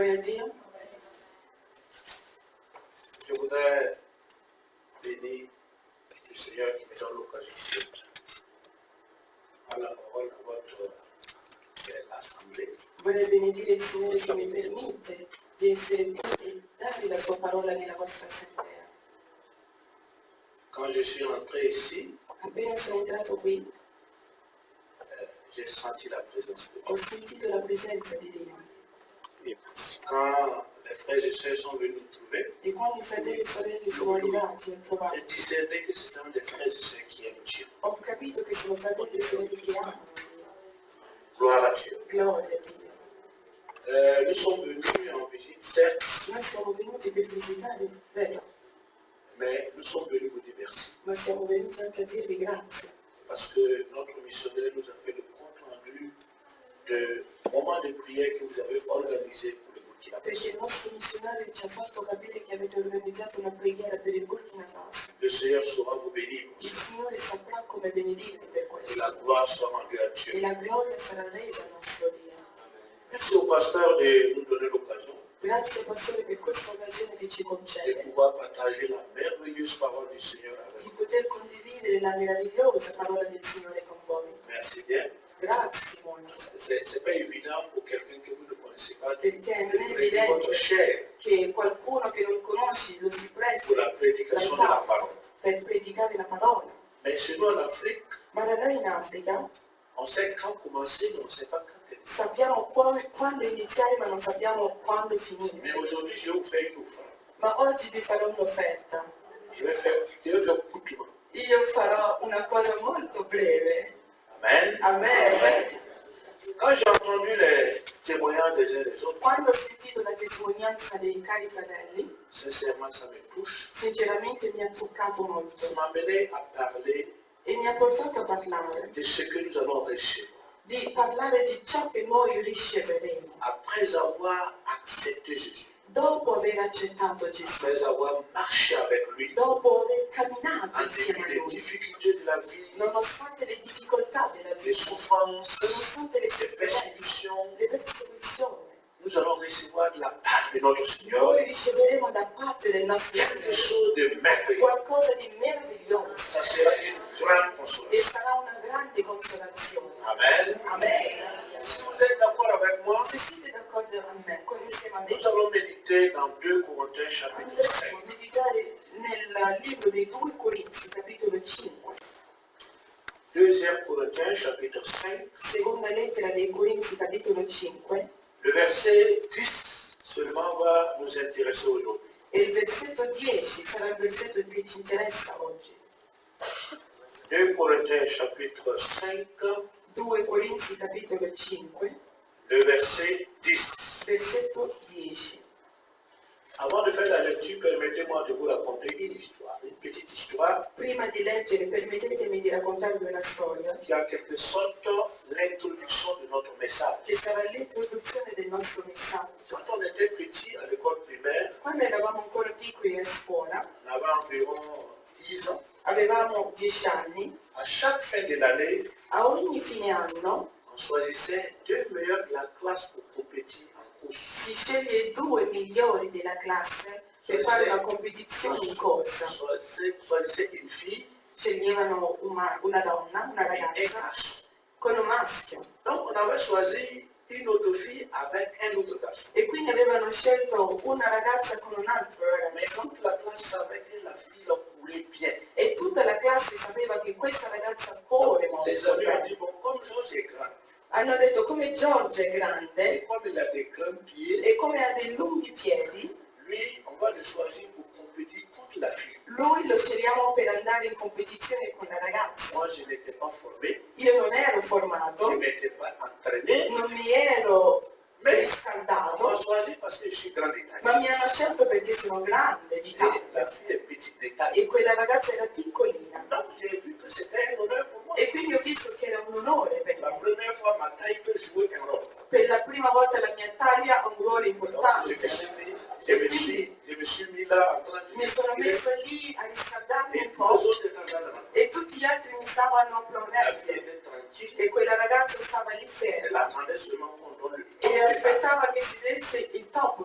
Gloria a Dio. Je voudrais bénir le Seigneur qui me donne l'occasion à la parole de votre belle assemblée. Vorrei benedire il Signore che mi permette di essere qui e darvi la sua parola nella vostra assemblea. Quand je suis entré ici, Appena sono entrato qui, j'ai senti la présence de ho Dieu. sentito la presenza di Dio. Quand les frères et sœurs sont venus nous trouver, E quando i fratelli e sorelle sono arrivati a j'ai trovare, discerné que ce sont des frères et sœurs qui aiment Dieu. ho capito che sono fratelli e sorelle che amano Dio. Gloire à Dieu. Gloria a Dio. Nous sommes venus en visite, certes, Noi siamo venuti per visitare, vero, mais nous sommes venus vous dire merci. ma siamo venuti anche a dirvi grazie. Parce que notre missionnaire nous a fait le compte rendu de moment de prière que vous avez organisé pour le Burkina Perché Faso. il nostro missionario ci ha fatto capire che avete organizzato una preghiera per il Burkina Faso. Le Seigneur saura vous bénir pour Il ça. Signore saprà come benedirvi per Et la questo. gloire soit rendue à E Dieu. la gloria sarà resa al nostro Dio. Merci au pasteur de nous donner l'occasion Grazie Pastore per questa occasione che ci de concede, pouvoir partager la merveilleuse parole du Seigneur avec di vous. poter condividere la meravigliosa parola del Signore con voi. Merci bien. Grazie molto, C'est pas évident pour quelqu'un que vous ne connaissez pas de perché non è prêter votre evidente chair che qualcuno che non conosci lo si pour presti la prédication de la parole. per predicare la parola. Mais chez nous en Afrique, Ma da noi in Africa on sait quand commencer, mais on ne sait pas quand terminer. sappiamo quando iniziare ma non sappiamo quando finire. Mais aujourd'hui, je vais vous faire une offrande. Ma oggi vi farò un'offerta. Je vais faire courtement. Io farò una cosa molto breve. Amen. Amen. Quand j'ai entendu les témoignages des uns et des autres, Quando ho sentito la testimonianza dei cari fratelli, sincèrement, ça me touche. sinceramente mi ha toccato Ça molto m'a amené à parler e mi ha portato a parlare, de ce que nous allons recevoir di parlare di ciò che noi riceveremo après avoir accepté Jésus, dopo aver accettato Gesù, après avoir marché avec lui, dopo aver camminato en insieme dépit a des Lui, difficultés de la vie, nonostante le difficoltà della les vita, souffrances, nonostante le les sofferenze, persécutions. le persecuzioni. Nous allons recevoir de la part de notre Seigneur Noi riceveremo da parte del nostro quelque Signore chose de merveilleux. qualcosa di meraviglioso Ça sera une grande e consolation. sarà una grande consolazione. Amen. Amen. Si vous êtes d'accord avec moi, Se siete d'accordo con me, insieme a me, nous allons méditer dans 2 Corinthiens chapitre andremo 5. a meditare nel libro dei 2 Corinzi, capitolo 5. 2 Corinthiens chapitre 5, Seconda lettera dei Corinzi, capitolo 5. le verset 10 seulement va nous intéresser aujourd'hui. E il versetto 10 sarà il versetto che ci interessa oggi. 2 Corinthiens chapitre 5, 2 Corinzi, capitolo 5, le verset 10. versetto 10. Avant de faire la lecture, permettez-moi de vous raconter une histoire, une petite histoire Prima di leggere, permettetemi di raccontarvi una storia qui a en quelque sorte l'introduction de notre message. che sarà l'introduzione del nostro messaggio. Quand on était petit à l'école primaire, Quando eravamo ancora piccoli a scuola, on avait environ 10 ans. avevamo 10 anni, À chaque fin de l'année, a ogni fine anno on choisissait 2 meilleurs de la classe pour compétir en course. si sceglie i 2 migliori della classe per fare una competizione in corsa. Choisissait une fille Sceglievano una donna, una et un ragazza, garçon. con un maschio. Donc on avait choisi une autre fille avec un autre garçon. E quindi avevano scelto una ragazza con un altro Mais ragazzo. toute la classe savait que la fille la coulait bien. E tutta la classe sapeva che questa ragazza corre Les molto amis ont bene. dit, bon, comme Georges est grand, Hanno detto come Giorgio è grande et comme il a des grands pieds, e come ha dei lunghi piedi, lui, on va le choisir pour compétir contre la fille. lui lo scegliamo per andare in competizione con la ragazza. Moi, je n'étais pas formé, Io non ero je ne formato, m'étais pas entraîné, non mi ero mais on riscaldato, m'a choisi parce que je suis grand de taille. ma mi hanno scelto perché sono grande di Et taille la fille est petite de taille. e quella ragazza era piccolina. Donc, j'ai vu que c'était un honneur pour moi. E quindi ho visto che era un onore per La me. première fois, ma taille peut jouer un rôle. Per la prima volta la mia taglia ha un ruolo Donc, importante. je me suis mis là en train de Mi sono discuter. messo lì a riscaldarmi Et un tous po' les autres étaient dans la main. e tutti gli altri mi stavano La applaudendo. fille était tranquille. E quella ragazza stava lì Elle ferma attendait seulement qu'on donne le e temps. aspettava che si desse il top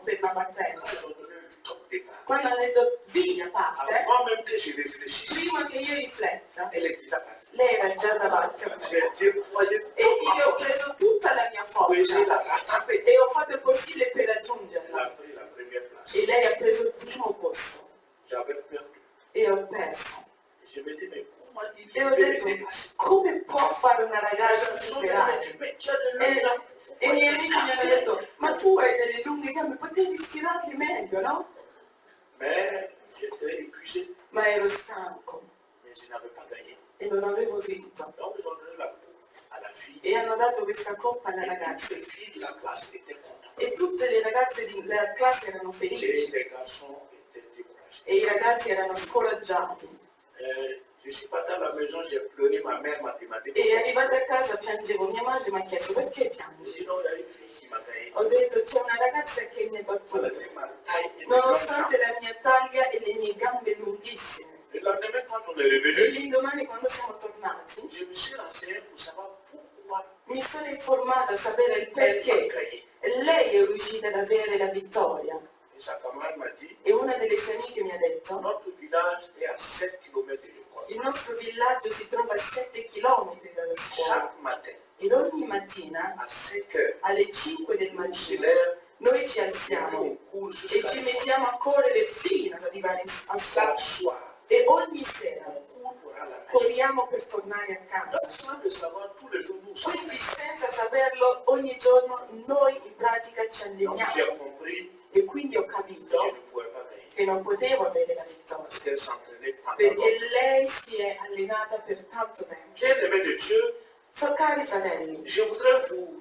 tu hai delle lunghe gambe, potevi stirarli meglio, no? Mais j'étais épuisé, Ma ero stanco mais je n'avais pas gagné. e non avevo vinto. Donc ils ont donné la coupe à la fille. E hanno dato questa coppa alla Et toutes ragazza. les filles de la classe étaient contentes. E tutte le ragazze della classe erano Et felici les garçons étaient découragés. e i ragazzi erano scoraggiati. Je suis parti à la maison, j'ai pleuré, ma mère m'a demandé. E arrivata a casa piangevo, mia madre mi ha chiesto perché J'ai piangi? dit non, il y a une fille qui m'a gagné. Ho detto c'è una ragazza che mi ha battuto, Malgré ma taille et mes grandes nonostante jambes. la mia taglia e le mie gambe lunghissime. Le lendemain, quand on est E revenu, l'indomani quando siamo tornati je me suis renseigné pour savoir pourquoi mi sono informata a sapere il elle m'a perché gagné. lei è riuscita ad avere la vittoria. Et sa camarade m'a dit, E una delle sue amiche mi ha detto notre village est à 7 km de l'école. il nostro villaggio si trova a 7 km dalla scuola Chaque matin, ed ogni mattina à 5 heures, alle 5 del on se mattino lève noi ci et on alziamo court e jusqu'à ci l'école. mettiamo a correre fino ad arrivare a scuola. Chaque soir, E ogni sera on court pour aller à la maison. corriamo per tornare a casa. Donc, sans le savoir, tous les jours, nous sommes. Quindi senza saperlo ogni giorno noi in pratica ci Donc, alleniamo. j'ai compris E quindi ho que je capito ne pouvais pas gagner. che non potevo avere la vittoria Parce qu'elle s'entraînait pendant perché longtemps. lei si è allenata per tanto tempo. Bien-aimés de Dieu, Cari fratelli, je voudrais vous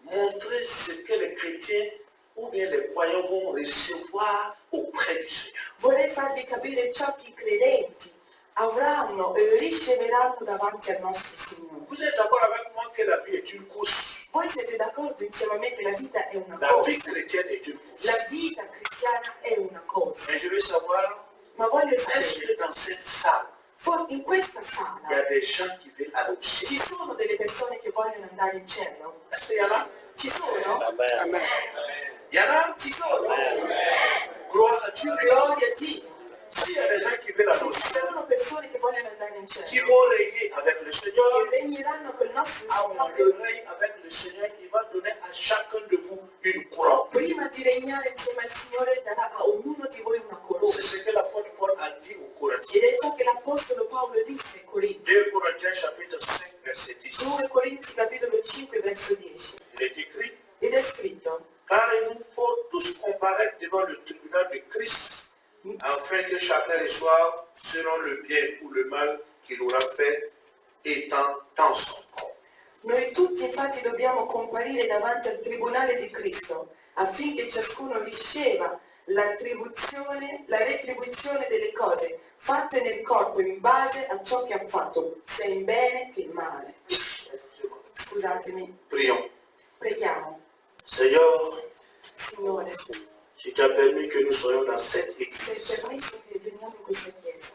montrer ce que les chrétiens ou bien les croyants vont recevoir auprès du Seigneur. vorrei farvi capire ciò che i credenti avranno e riceveranno davanti al nostro Signore. Vous êtes d'accord avec moi que la vie est une course. Voi siete d'accordo insieme a me che la vita è una La vie cosa? chrétienne est une La course. vita cristiana è una cosa. Mais je veux savoir, Ma voglio est-ce sapere, que dans cette salle, in questa il y sala a des gens qui veulent aller au ciel? ci sono delle persone che vogliono andare in cielo? Est-ce qu'il y en a? Ci sono? Amen. Il y en a? Ci sono? Gloire à Dieu. Gloria a Dio. S'il y a des gens qui veulent aller Se au ci ciel, sono persone che vogliono andare in qui cielo, vont régner avec le Seigneur, che regneranno col nostro avant Signore, le règne avec le Seigneur, il va donner à chacun de vous une couronne. prima di regnare insieme al Signore darà a ognuno di voi una C'est corona. ce que l'apôtre Paul a dit aux Corinthiens. Ed è ciò che l'Apostolo Paolo disse ai Corinzi. 2 Corinthiens chapitre 5 verset 10. 2 Corinzi capitolo 5 verso 10. Il est écrit, Ed è scritto: car il nous faut tous comparaître devant le tribunal de Christ, afin que chacun reçoive selon le bien ou le mal qu'il aura fait, étant dans son corps. noi tutti infatti dobbiamo comparire davanti al tribunale di Cristo, affinché ciascuno riceva la retribuzione delle cose fatte nel corpo in base a ciò che ha fatto, sia in bene che in male. Scusatemi, Prions. preghiamo. Seigneur, Signore, si tu as permis que nous soyons dans cette se hai église, permesso che veniamo in questa chiesa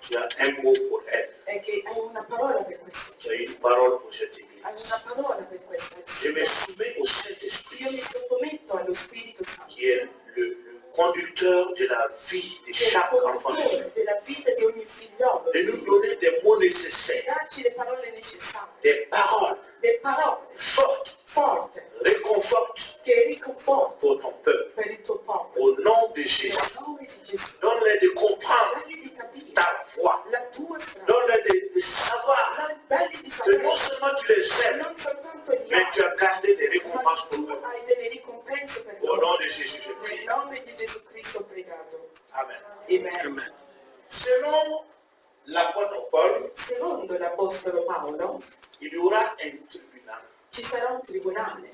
tu as un mot pour elle. e che hai una parola per questa Tu chiesa, as une parole pour cette hai église. una parola per questa Je me chiesa. soumets au Saint-Esprit, Io mi sottometto allo Spirito Santo, qui est le conducteur de la vie de che è il chaque enfant de Dieu, conduttore della vita di ogni figliolo, de nous donner des mots e nécessaires, darci le parole necessarie, des paroles le parole fortes, forti réconfortantes che riconfortano pour ton peuple. per il tuo popolo. Au nom de Jésus, Nel nome di Gesù, donne-les de comprendre dagli di capire ta voix, la tua strada, donne-les de savoir dagli di que non sapere seulement tu les aimes, non soltanto gli mais tu altri, as gardé des ma récompenses pour tu eux. hai delle ricompense per Au loro. nom de Jésus, je Nel prie. nome di Gesù Cristo ho pregato. Amen. Amen. Selon l'apôtre Paul, Secondo l'Apostolo Paolo il y aura un tribunal. ci sarà un tribunale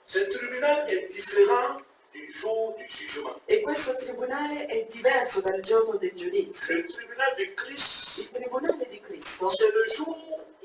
Ce tribunal est différent du jour du jugement. e questo tribunale è diverso dal giorno del giudizio. Le tribunal de Christ, Il tribunale di Cristo c'est le jour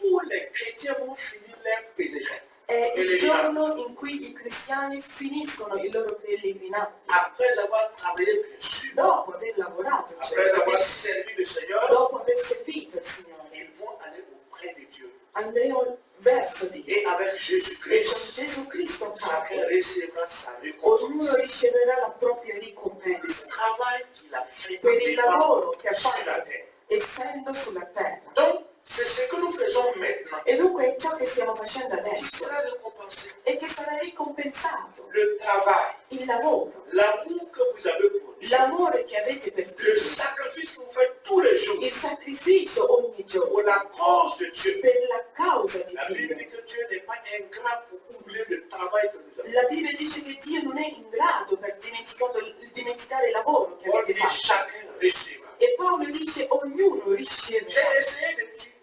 où les chrétiens vont finir leur pèlerin. è il giorno in cui i cristiani finiscono il loro pellegrinaggio. Après avoir travaillé, bien sûr, Dopo aver lavorato, après avoir certamente, servi le Seigneur, dopo aver servito il Signore, ils vont aller auprès de Dieu. andremo verso Dio. Et avec E con Jésus-Christ, Gesù Cristo a chacun capo, recevra sa ognuno récompense. riceverà la propria Le ricompensa travail qu'il a fait per il lavoro che ha sur la fatto terre. essendo sulla terra. Donc, c'est ce que nous faisons maintenant. E dunque è ciò che stiamo facendo Il adesso sera récompensé. e che sarà ricompensato. Le travail, Il lavoro, l'amour que vous avez pour Dieu, l'amore che avete per le Dio, sacrifice que vous faites tous les jours il sacrificio ogni giorno pour la cause de Dieu. per la causa di La Bible Dio. dit que Dieu n'est pas ingrat pour oublier le travail que nous avons. La Bibbia dice che Dio non è in grado per dimenticare il lavoro che On avete dit fatto. chacun recevra. E Paolo dice ognuno J'ai riceverà. essayé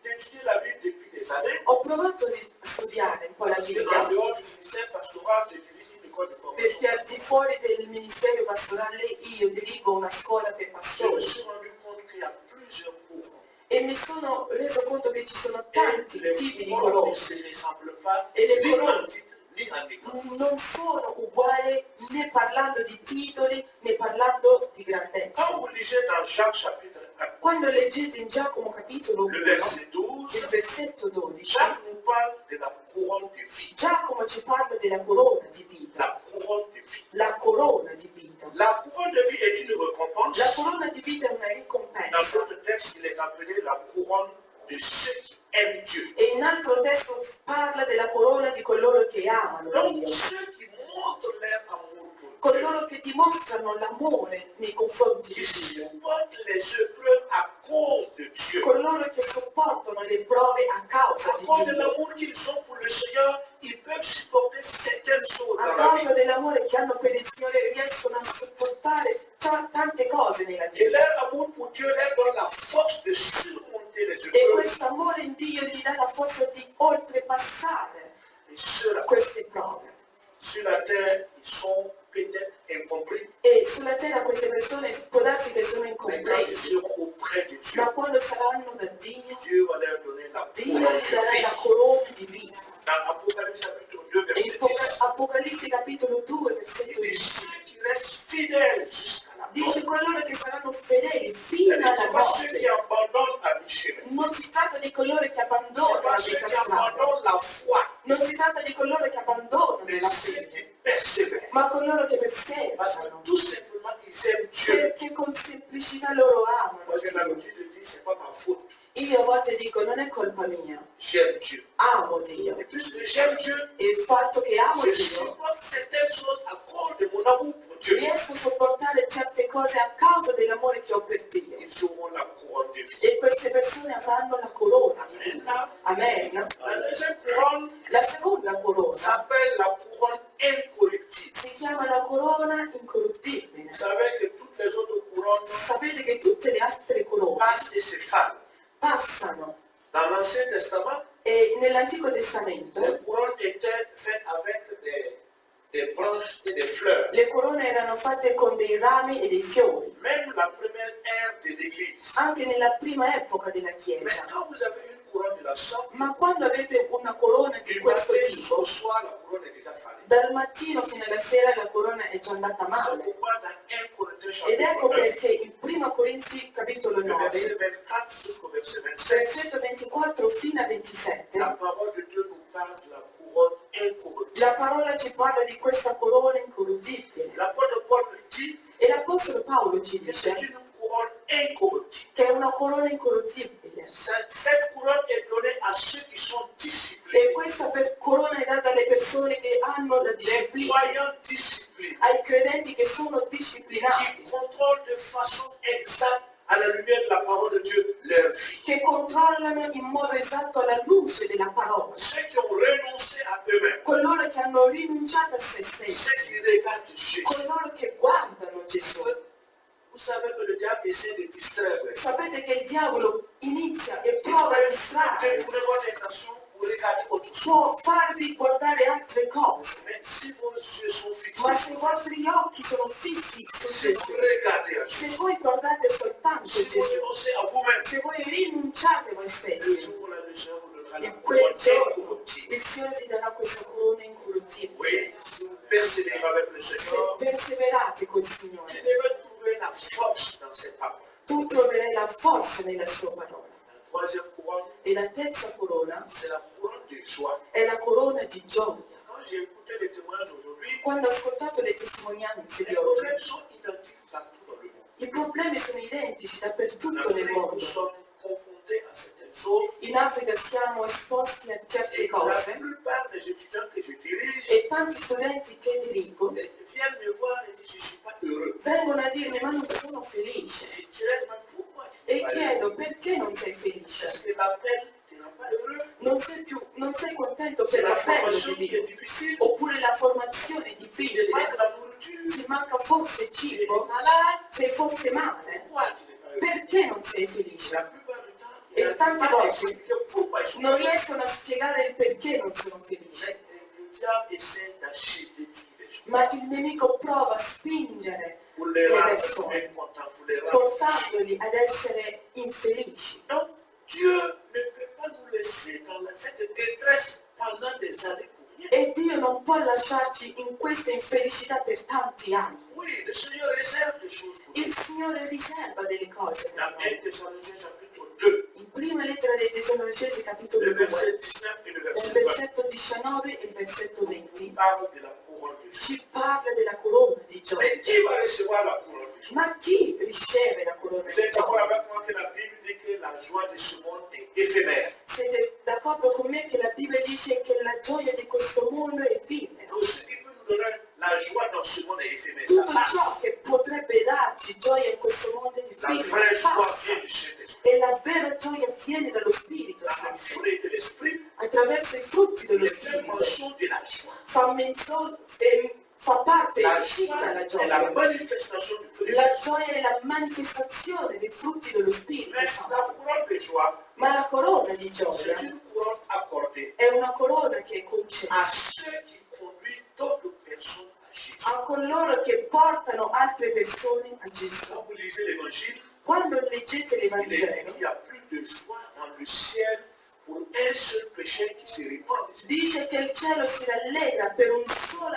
d'étudier la Bible depuis des années. Ho provato a studiare un po' la Parce que Bibbia, en dehors du ministère pastoral, j'ai dirigé une école de perché formation. al di fuori del ministero pastorale io dirigo una scuola per Je me pastori suis rendu compte qu'il y a plusieurs courants. e mi sono reso conto che ci sono Et tanti les tipi di courants ne colori. se ressemblent pas Et les ni en courants titre ni en école. Non sono uguali né parlando di titoli né parlando di grandezza. Quand vous lisez dans Jacques chapitre 1, Quando leggete in Giacomo capitolo 1, le verset il 12, versetto 12, Jacques nous parle de la couronne de vie. Giacomo ci parla della corona di vita. La couronne de vie. La corona di vita. La couronne de vie est une récompense. La corona di vita è una Dans ricompensa. d'autres textes, il est appelé la couronne de ceux qui aiment Dieu. E in altro testo parla della corona di coloro che amano Donc, Dio, ceux qui montrent leur amour pour Dieu, coloro che dimostrano l'amore nei confronti qui di Dio, supportent les épreuves à cause de Dieu, coloro che sopportano le prove a causa à di cause de Dio, l'amour qu'ils ont pour le Seigneur, ils peuvent supporter certaines choses a dans la causa vie. dell'amore che hanno per il Signore riescono a sopportare tante cose nella Et vita. leur amour pour Dieu leur donne la force de surmonter les E épreuves. questo amore in Dio gli dà la forza di oltrepassare Et ceux-là, queste prove. sur la terre, ils sont peut-être incompris, E sulla terra queste persone può darsi che sono mais quand ils incompresi, seront auprès de Dieu, ma quando saranno da Dio, Dieu va leur donner la Dio couronne gli de darà vie. la corona di vita. Dans Apocalypse chapitre 2, E verset in 10, Apocalisse capitolo 2, il versetto dit 10, ceux qui restent fidèles jusqu'à la dice mort. coloro che saranno fedeli fino Ce alla n'est pas ceux qui morte. abandonnent à mi-chemin. Non si tratta di coloro che Ce n'est abbandonano pas la ceux vita qui strada, abandonnent la foi, non si tratta di coloro che abbandonano mais la ceux fede, qui persévèrent. ma coloro che Parce que perseverano, tout simplement, ils aiment Dieu. perché con semplicità loro amano Moi, j'ai Dio. l'habitude de dire, c'est pas ma faute. Io a volte dico, non è colpa mia, J'aime Dieu. amo Dio. Et puisque j'aime Dieu, E il fatto che amo je Dio, supporte certaines choses à cause de mon amour pour Dieu. riesco a sopportare certe cose a causa dell'amore che ho per Dio. Ils auront la couronne de vie. E queste persone avranno la corona di vita. Amen. La deuxième couronne La seconda corona s'appelle la couronne incorruptible. si chiama la corona incorruttibile. Vous savez que toutes les autres couronnes Sapete che tutte le altre corone passent et s'effacent. passano. Dans l'Ancien Testament, E nell'Antico Testamento les couronnes étaient faites avec des branches et des fleurs. le corone erano fatte con dei rami e dei fiori, Même la première ère de l'Église. anche nella prima epoca della Mais Chiesa. quand vous avez une couronne de la sorte, Ma quando avete una corona di du questo matin tipo, jusqu'au soir, la couronne est déjà faite. dal mattino fino alla sera la corona è già andata C'est male. pourquoi dans 1 Corinthiens Ed ecco chapitre 9, perché in 1 Corinzi capitolo le verset 9, 24 jusqu'au verset 27, versetto 24 fino a 27, la parole de Dieu nous parle de la couronne incorruptible. la parola ci parla di questa corona incorruttibile. L'apôtre Paul dit E l'Apostolo Paolo ci que c'est dice une couronne incorruptible. che è una corona incorruttibile. Cette couronne est donnée à ceux qui sont E disciplinés, questa corona è data alle persone che hanno la les disciplina, croyants disciplinés, ai credenti che sono qui disciplinati, contrôlent de façon exacte, à la lumière de la parole de Dieu, leur vie. che controllano in modo esatto alla luce della parola, Ceux qui ont renoncé à eux-mêmes, coloro che hanno rinunciato a se stessi, ceux qui regardent Jésus. coloro che guardano Gesù. Vous savez que le diable essaie de distraire. Sapete che il diavolo inizia e prova a Vous distrarre, prenez votre intention pour regarder autre chose. può farvi guardare altre cose, Mais si vos yeux sont fixés, ma se i vostri occhi sono fissi su si vous Gesù, regardez à se Jésus, voi guardate soltanto si vous Gesù, renoncez à vous-même, se voi rinunciate voi le stessi, jour où la lumière vous donnera la in quel couronne giorno incorruptible. il Signore vi darà questa corona incorruttibile. Oui, si vous persévérez avec le Se Seigneur, perseverate col tu Signore, devrais trouver la force dans ses paroles. tu troverai la forza nella sua parola. La troisième couronne, E la terza corona c'est la couronne de joie. è la corona di gioia. Quand j'ai écouté les témoignages aujourd'hui, Quando ho ascoltato le testimonianze les di oggi, problèmes sont identiques partout dans le monde. i problemi sono identici En dappertutto nel Afrique, nous mondo. sommes confrontés à certaines choses. In Africa siamo esposti a certe Et la cose plupart des étudiants que je dirige e tanti studenti che dirigo viennent me voir et disent je ne suis pas heureux. vengono a dirmi ma non sono felice. Et je leur demande pourquoi tu E n'es pas heureux. chiedo perché non sei Est-ce felice? que l'appel ne rend pas heureux? Non sei contento C'est per la l'appello formation di qui est Dio? difficile. Oppure la formazione è Il te difficile, manque la nourriture, ti manca forse tu es cibo, malade, sei forse male, pourquoi tu n'es pas heureux? perché non sei La felice? plupart du temps, Et il y a tante pas volte d'expliquer pourquoi ils sont Non heureux. riescono a spiegare il perché non sono felici, Mais le diable essaie d'acheter les choses ma il nemico prova a spingere pour les le rendre persone, mécontents, pour les rendre. portandoli ad essere infelici. Donc, Dieu ne peut pas nous laisser dans cette détresse pendant des années pour rien. E Dio non può lasciarci in questa infelicità per tanti anni. Oui, le Seigneur réserve des choses pour nous. Il Signore riserva delle cose per Dans 1 noi. Thessaloniciens chapitre 2, In prima lettera dei Tessalonicesi capitolo le 2, verset 19 et le nel verset 20, versetto 19 e il versetto 20, parle de la couronne de Dieu. ci parla della corona di gioia. Mais qui va recevoir la couronne de Dieu? Ma chi riceve la corona Vous di êtes d'accord gioia? avec moi que la Bible dit que la joie de ce monde est éphémère. Siete d'accordo con me che la Bibbia dice che la gioia di questo mondo è effimera? Tout ce qui peut nous donner la joie dans ce monde est éphémère. Tutto Ça ciò passe. che potrebbe darci gioia in questo mondo è La vraie effimera, joie passa. vient du Saint-Esprit. E la vera gioia viene dallo Spirito La Santo, fruit de l'Esprit attraverso i frutti dello est une Spirito. mention de la joie. Fa parte La e cita la joie est gioia. la manifestation du fruit de La l'Esprit. gioia è la manifestazione dei frutti dello Spirito Mais la Santo. couronne de joie, Ma la corona di gioia c'est une couronne accordée è una corona che è à concessa ceux qui conduisent d'autres personnes à Jésus. a coloro che portano altre persone a Gesù. Quand vous lisez l'Évangile, Quando leggete il est dit l'Evangelo, qu'il y a plus de joie dans le ciel pour un seul péché qui se répand. dice che il cielo si rallegra per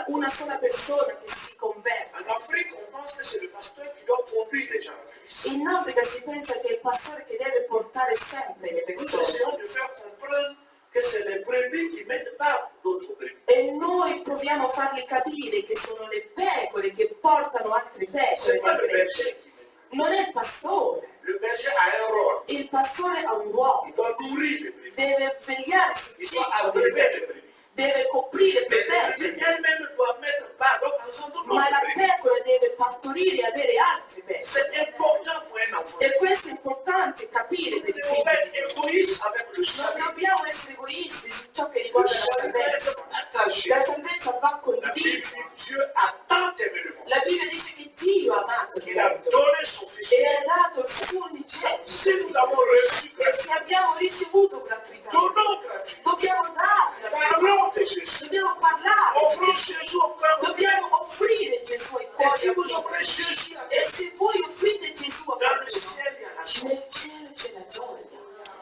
una sola persona che si converte. En Afrique, on pense que c'est le pasteur qui doit conduire les gens à Christ. In Africa si pensa che è il pastore che deve portare sempre le Nous persone. essayons de faire comprendre que c'est les brebis qui mettent pas d'autres brebis. E noi proviamo a fargli capire che sono le pecore che portano altre pecore. C'est pas le nel gregge. berger qui met. Non è il pastore. Le berger a un rôle. Il pastore ha un ruolo. Il doit nourrir les brebis. Deve vegliare sul Il cibo doit delle abreuver pecore. les brebis. Deve coprire, Mais les brebis proteggere. elles-mêmes doivent mettre pas. Donc, elles sont d'autres Ma la brebis. pecora deve partorire e avere altre pecore. C'est important pour un enfant. E questo è importante capire per Nous i devons figli. être égoïstes avec le Non salut. dobbiamo essere egoisti su ciò che Le riguarda la salut doit salvezza. être partagé. La salvezza va La Bible condivisa. dit Dieu a tant aimé le monde La Bibbia dice che Dio ha amato il qu'il a mondo donné son Fils. e ha dato il suo unigenito. Si nous avons reçu E grâce, se abbiamo ricevuto gratuitamente, donnons gratuitement. dobbiamo darla. Parlons de Jésus. Dobbiamo parlare. Offrons Jésus au cœur. Dobbiamo offrire Gesù ai Et si cuori. vous offrez Jésus à E se voi offrite Gesù a dans le qualcuno, ciel, il y a la joie. nel cielo c'è la gioia.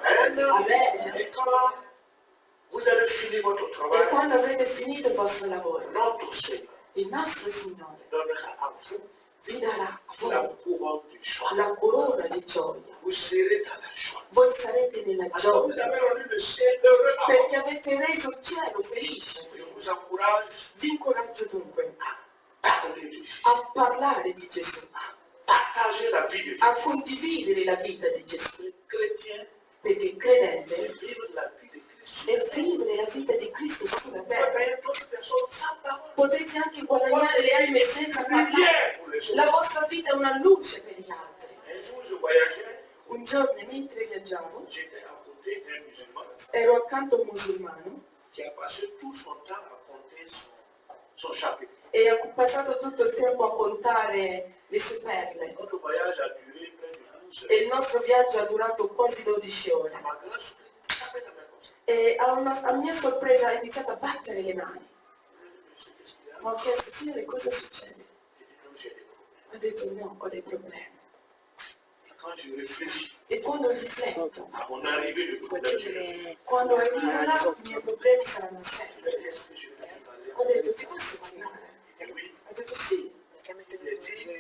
Amen. Et quand vous allez finir votre E travail, quando avrete finito il vostro lavoro, notre Seigneur il nostro Signore donnera à vous vi darà a la voi couronne de joie. la corona di gioia. Vous serez dans la joie. Voi sarete nella Parce que vous gioia avez rendu le ciel heureux à perché avete reso il cielo felice. Je vous encourage Vi incoraggio dunque à parler de Jésus, a parlare di Gesù, partager la vie de a Jésus. condividere la vita di Gesù, Le chrétien, perché il c'est credente vivre la vie de Christ. è vivere la vita di Cristo sulla Vous pouvez terra. gagner d'autres personnes sans parole. Potete anche guadagnare le anime senza parlare. Lumière pour les La autres. vostra vita è una luce per gli altri. Un jour, je voyageais, Un giorno mentre viaggiavo j'étais à côté d'un musulman ero accanto a un musulmano qui a passé tout son temps à compter son chapitre. e ha passato tutto il tempo a contare le sue perle. Notre voyage a duré près de 12 E heures. il nostro viaggio ha durato quasi 12 ore. À ma grande surprise, il tapait la main comme ça. E a mia sorpresa ha iniziato a battere le mani. Je lui ai dit, monsieur, qu'est-ce qu'il y a? Ma ho chiesto, Signore, cosa succede? J'ai dit, non, j'ai des problèmes. Ha detto, no, ho dei problemi. Et quand je réfléchis E quando rifletto, à mon arrivée de problème, je me dis, quando arriverà, i miei problemi saranno sempre. est-ce que je vais lui parler? Ho detto, ti posso parlare? Et oui, Ha detto, sì. il a dit,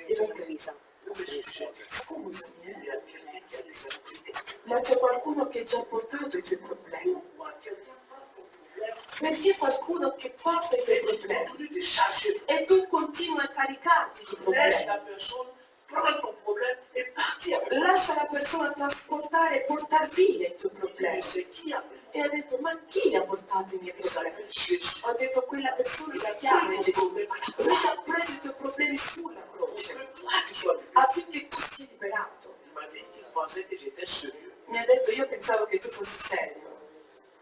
E l'ho detto, qu'est-ce que j'ai dit? scusami, Il y a quelqu'un qui a déjà pris des problèmes. ma c'è qualcuno che già ha portato i tuoi problemi. Pourquoi quelqu'un prend ton problème Perché qualcuno che porta i tuoi et problemi continue de charger? e tu continui a caricarti di Laisse problemi. la personne prendre ton problème et partir avec toi. Lascia la persona trasportare e portare via i tuoi Et problemi. c'est qui a pris? E ha detto, ma chi ha portato i miei Il problemi? s'appelle Jésus. Ho detto, quella persona si chiama Gesù. Lui ha preso i tuoi problemi sulla Pour croce que toi tu sois libéré. affinché tu sia liberato. Il m'a dit qu'il pensait que j'étais sérieux. Mi ha detto, io pensavo che tu fossi serio,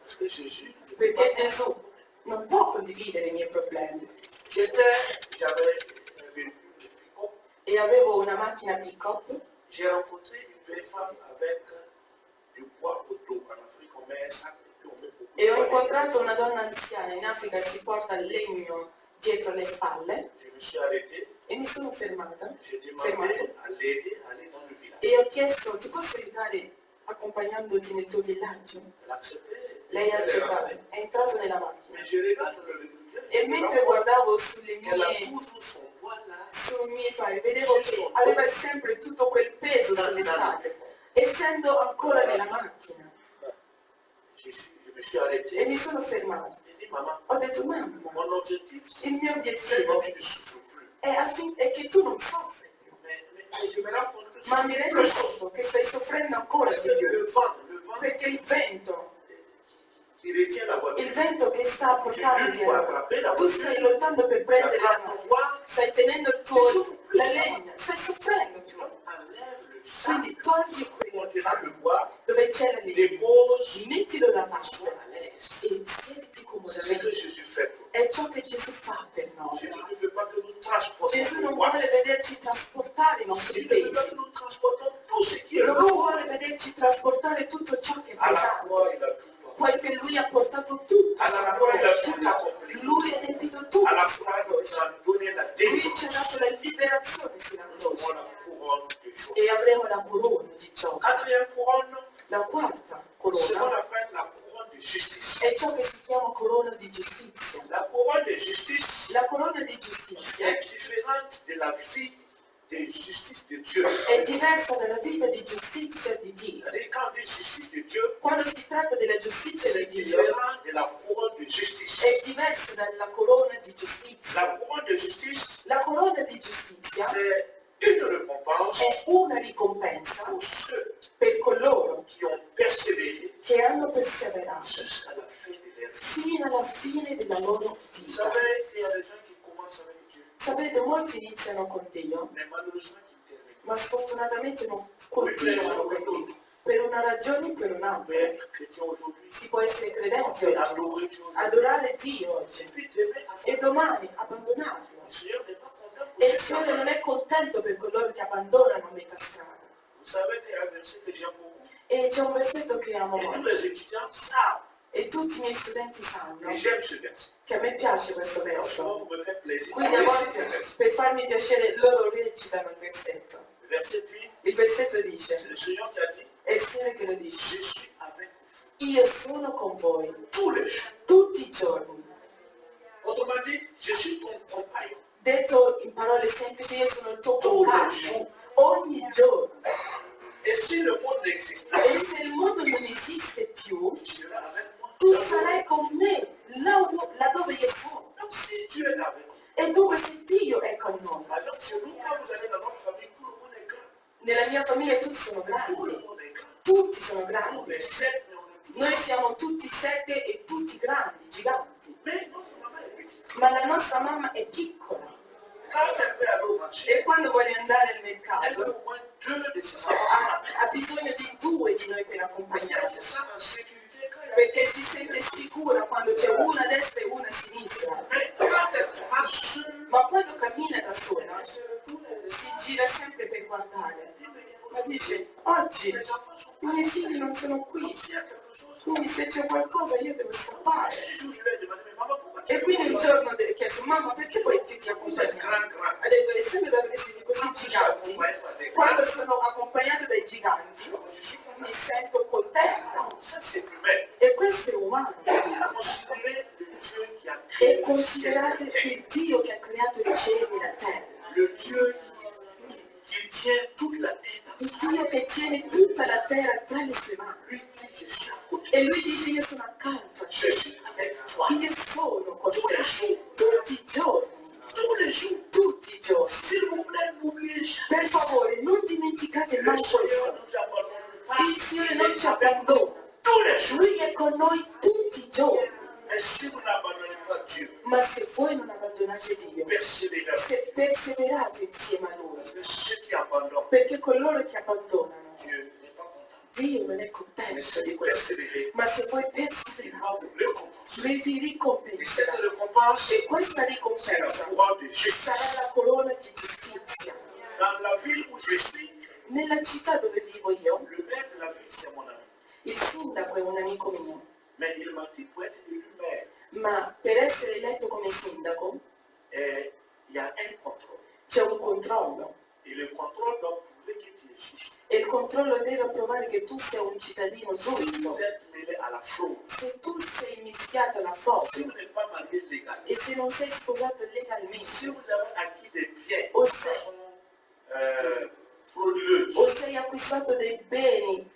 Parce que Jésus, perché Gesù non può condividere i miei problemi. j'étais j'avais un véhicule de pick-up. e avevo una macchina pick-up J'ai rencontré une vieille femme avec du bois au dos. En Afrique, on met un sac et puis on met beaucoup de e ho bois. incontrato una donna anziana. In Africa si porta il legno dietro le spalle Je me suis arrêté. e mi sono fermata, J'ai fermato demandé à l'aider à aller dans le village. e ho chiesto: ti posso aiutare accompagnandoti nel tuo villaggio? Elle a accepté. Lei ha accettato, è entrato nella macchina Mais je regarde le régulier. e mentre guardavo Elle a toujours son poids là. sui miei fari vedevo che aveva sempre tutto quel peso sulle spalle, essendo ancora nella macchina. Je me suis arrêté. E mi sono fermato. J'ai dit, maman, Ho detto: mamma, mon objectif, il mio c'est que obiettivo tu ne souffres plus. è che tu non soffri più. Mais je me rends compte que Ma mi rendo conto che stai soffrendo ancora parce di que più, le vent perché il vento qui retient la voiture, il vento che sta portando tu via, attraper la tu voiture, stai lottando per prendere la attrape ton macchina, poids, stai tenendo il tuo, la legna, stai soffrendo più. enlève le sac, Quindi togli contenant quel le bois, dove c'è la legna, dépose, mettilo da sois parte à l'aise. e siediti C'est ce que comodamente. Jésus fait pour nous. È ciò che Gesù fa per noi. Jésus ne veut pas que nous transportions Gesù le non poids. vuole vederci trasportare i nostri Il ne veut pas pesi, que nous transportons tout ce qui est non lourd. vuole vederci trasportare tutto ciò che è À la pesante, croix, il a tout porté. poiché Lui ha portato tutto À la sulla croix, il a tout croce. accompli. Lui ha adempito tutto À la sulla croix, il croce. nous a donné la Lui ci ha dato délivrance. la liberazione sulla Nous aurons croce la couronne de joie. e avremo la corona di gioia. Quatrième couronne, La quarta c'est ce qu'on corona appelle la couronne de justice. è ciò che si chiama corona di giustizia. La couronne de justice La corona di giustizia est différente de la vie de justice de Dieu. è diversa dalla vita di giustizia di Dio. C'est-à-dire, quand on dit justice de Dieu, Quando si tratta della giustizia c'est di Dio, différent de la couronne de justice. è diversa dalla corona di giustizia. La couronne de justice, La corona di giustizia c'est une récompense è una ricompensa pour ceux per coloro qui ont persévéré che hanno perseverato jusqu'à la fin de leur vie. fino alla fine della loro Vous vita. savez, il y a des gens qui commencent avec Dieu, Sapete, molti iniziano con Dio, mais malheureusement qui terminent. ma sfortunatamente non continuano con Dio. Per una ragione o per On un'altra. peut être chrétien aujourd'hui, Si può essere on credenti peut oggi, adorer Dieu aujourd'hui, adorare Dio oggi, et puis demain, e domani abbandonarlo. le Seigneur n'est pas content pour E il ceux qui Signore abandonnent. non è contento per coloro che abbandonano a metà strada. Vous savez qu'il y a un verset que j'aime beaucoup, E c'è un versetto che amo et tous molto, les étudiants savent, e tutti i miei studenti sanno et j'aime ce verset. che a me piace questo Souvent, verso. vous me faites plaisir. Quindi a Récitez le volte, verset. per farmi piacere, loro recitano il versetto. Le verset dit, Il versetto c'est dice, le Seigneur qui a dit, è il Signore che lo dice: je suis avec vous io sono con voi tous les jours. tutti i giorni. Autrement dit, je suis ton compagnon. Detto in parole semplici, io sono il tuo Tous les compagno jours. ogni giorno. Et si le monde n'existe E se il mondo non esiste più, tu seras avec moi. tu sarai con me laddove io sono. Donc si Dieu est avec nous, E dunque se Dio è con noi, par exemple, chez nous, quand vous allez dans notre famille, tout le monde est grand. nella mia famiglia tutti sono Tout le grandi, monde est grand. tutti sono On grandi. est 7, mais on est tous. Noi siamo tutti 7 e tutti grandi, giganti. Mais notre maman est petite. Ma la nostra mamma è piccola Quand elle veut aller au marché, e quando vuole andare al elle veut mercato au moins 2 de ses enfants. ha bisogno di 2 di noi per Parce qu'elle accompagnarla. se sent en sécurité quand elle Perché si sente sicura quando c'è una a destra e una a sinistra. Mais quand elle marche seule, Ma quando cammina da sola elle se retourne et elle si gira sempre per guardare. dit, mais Ma dice: oggi les enfants sont i miei figli non sono qui, s'il y a quelque chose. quindi se c'è qualcosa io devo scappare. Un jour, je lui ai demandé, mais maman, pourquoi tu E quindi un giorno ho chiesto: mamma, perché vuoi che ti vous êtes accompagni? grand? Ha detto: essendo dato che siete così giganti, quando sono accompagnata dai giganti mi sento contenta. Ça, c'est humain. E questo è umano. Considérez le Dieu qui a E créé considerate le ciel et il Dio che ha creato i cieli e la terra. le Dieu qui tient toute la terre dans Il sa Dio che tiene tutta la terra tra le sue mani. Lui dit, je suis à côté. E lui dice: io sono accanto a Je te. suis avec toi. Io sono con Tous les te jours. tutti i giorni. Tous les jours. Tutti i giorni. S'il vous plaît, n'oubliez jamais. Per favore, non dimenticate Le mai Seigneur questo. ne nous abandonne pas. Il Signore Il non est ci avec nous abbandona. tous les jours. Lui è con noi tutti i giorni. Et si vous n'abandonnez pas Dieu, Ma se voi non abbandonate Dio, persévérez. se perseverate insieme a Lui, Parce que ceux qui abandonnent, perché coloro che abbandonano, Dieu n'est pas content. Dio non è Mais contento si di vous questo. persévérez, Ma se voi il va perseverate, vous récompenser. Lui vi Et cette ricompenserà. récompense, E questa questa c'est la ricompensa couronne de justice. sarà la corona di giustizia. Dans la ville où je suis, Nella città dove vivo io, le maire de la ville, c'est mon ami. il sindaco è un amico mio, Mais il m'a dit, pour être élu maire, ma per essere eletto come sindaco il y a un contrôle. c'è un controllo Et le contrôle doit prouver que tu es juste. e il controllo deve provare che tu sei un cittadino Si vous giusto. êtes mêlé à la fraude, Se tu sei mischiato alla si frode vous n'êtes pas marié légalement, e se non sei sposato si legalmente vous avez acquis des biens o de se, façon frauduleuse, o sei acquistato dei beni